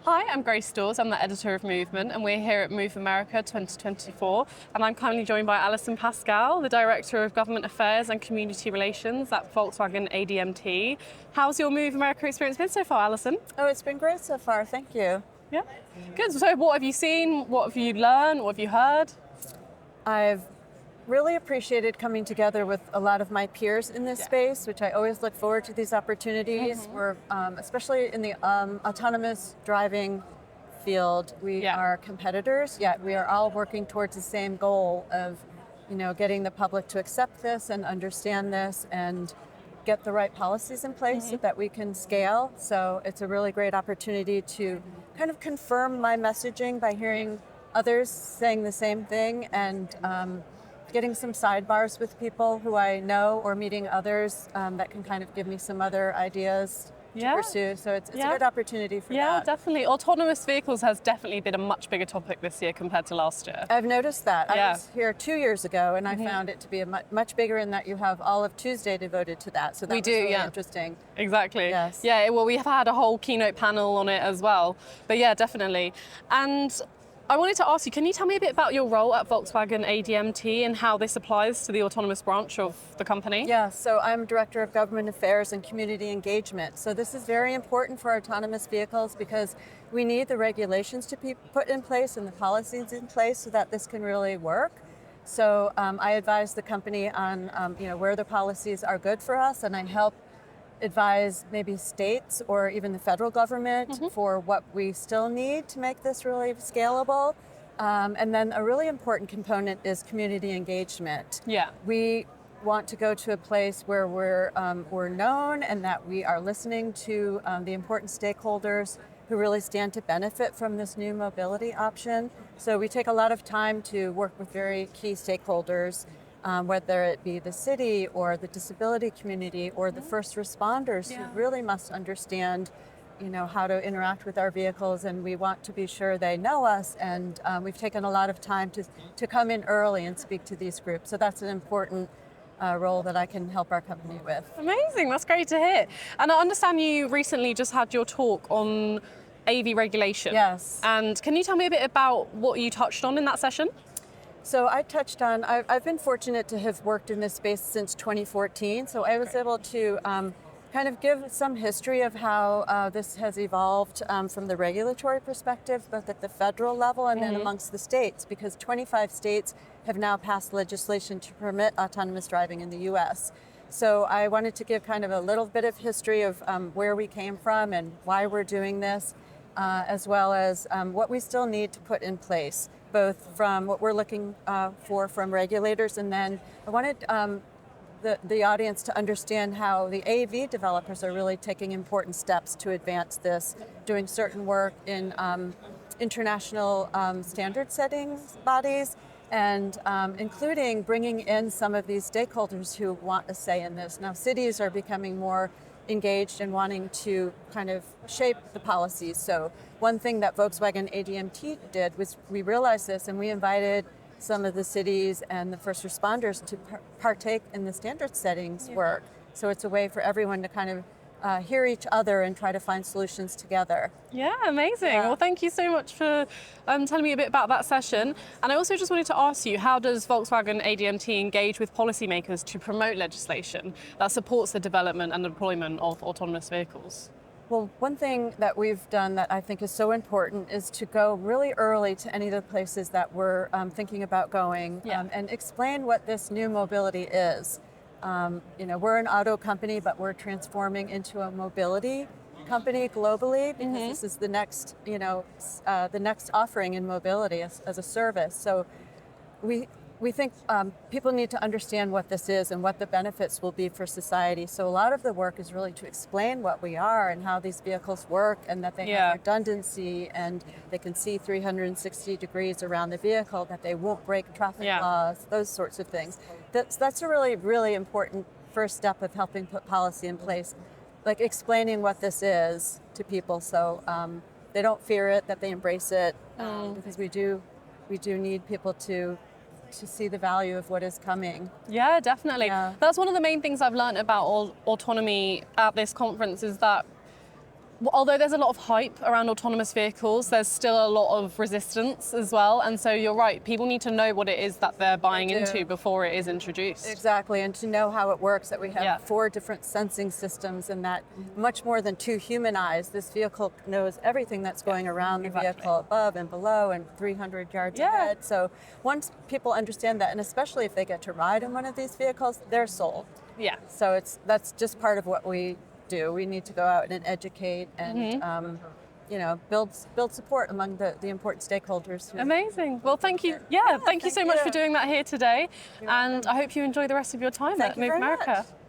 Hi, I'm Grace Dawes. I'm the editor of Movement, and we're here at Move America 2024. And I'm currently joined by Alison Pascal, the Director of Government Affairs and Community Relations at Volkswagen ADMT. How's your Move America experience been so far, Alison? Oh, it's been great so far. Thank you. Yeah, good. So, what have you seen? What have you learned? What have you heard? I've really appreciated coming together with a lot of my peers in this space, which I always look forward to these opportunities. We're, especially in the autonomous driving field, we are competitors, yet we are all working towards the same goal of, getting the public to accept this and understand this and get the right policies in place so that we can scale. So it's a really great opportunity to kind of confirm my messaging by hearing others saying the same thing and getting some sidebars with people who I know or meeting others that can kind of give me some other ideas to pursue. So it's a good opportunity for that. Yeah, definitely. Autonomous vehicles has definitely been a much bigger topic this year compared to last year. I've noticed that. I was here 2 years ago and I found it to be a much bigger in that you have all of Tuesday devoted to that. So that was really interesting. Exactly. Yes. Yeah, well, we have had a whole keynote panel on it as well. But yeah, definitely. And I wanted to ask you, can you tell me a bit about your role at Volkswagen ADMT and how this applies to the autonomous branch of the company? Yeah, so I'm Director of Government Affairs and Community Engagement. So this is very important for autonomous vehicles because we need the regulations to be put in place and the policies in place so that this can really work. So I advise the company on where the policies are good for us, and I help advise maybe states or even the federal government for what we still need to make this really scalable. And then a really important component is community engagement. Yeah. We want to go to a place where we're known and that we are listening to the important stakeholders who really stand to benefit from this new mobility option. So we take a lot of time to work with very key stakeholders, whether it be the city or the disability community or the first responders who really must understand how to interact with our vehicles, and we want to be sure they know us, and we've taken a lot of time to come in early and speak to these groups. So that's an important role that I can help our company with. Amazing, that's great to hear. And I understand you recently just had your talk on AV regulation. Yes. And can you tell me a bit about what you touched on in that session? So I touched on, I've been fortunate to have worked in this space since 2014, so I was able to kind of give some history of how this has evolved from the regulatory perspective, both at the federal level and then amongst the states, because 25 states have now passed legislation to permit autonomous driving in the US. So I wanted to give kind of a little bit of history of where we came from and why we're doing this, as well as what we still need to put in place, both from what we're looking for from regulators, and then I wanted the audience to understand how the AV developers are really taking important steps to advance this, doing certain work in international standard setting bodies, and including bringing in some of these stakeholders who want a say in this. Now, cities are becoming more engaged and wanting to kind of shape the policies. So one thing that Volkswagen ADMT did was we realized this and we invited some of the cities and the first responders to partake in the standard settings work. So it's a way for everyone to kind of hear each other and try to find solutions together. Yeah, amazing. Well, thank you so much for telling me a bit about that session. And I also just wanted to ask you, how does Volkswagen ADMT engage with policymakers to promote legislation that supports the development and deployment of autonomous vehicles? Well, one thing that we've done that I think is so important is to go really early to any of the places that we're thinking about going and explain what this new mobility is. We're an auto company, but we're transforming into a mobility company globally because this is the next, the next offering in mobility as a service. So we think people need to understand what this is and what the benefits will be for society. So a lot of the work is really to explain what we are and how these vehicles work, and that they have redundancy and they can see 360 degrees around the vehicle, that they won't break traffic laws, those sorts of things. That's a really, really important first step of helping put policy in place, like explaining what this is to people so they don't fear it, that they embrace it, because we do need people to see the value of what is coming. Yeah, definitely. That's one of the main things I've learned about autonomy at this conference, is that although there's a lot of hype around autonomous vehicles, there's still a lot of resistance as well. And so you're right, people need to know what it is that they're buying into before it is introduced. Exactly, and to know how it works, that we have Yeah. 4 different sensing systems, and that much more than 2 human eyes, this vehicle knows everything that's going around the vehicle, above and below and 300 yards ahead. So once people understand that, and especially if they get to ride in one of these vehicles, they're sold. Yeah. So that's just part of what we do. We need to go out and educate and build support among the important stakeholders. Amazing. Well, thank you. Thank you so much for doing that here today. And I hope you enjoy the rest of your time at Move America. Much.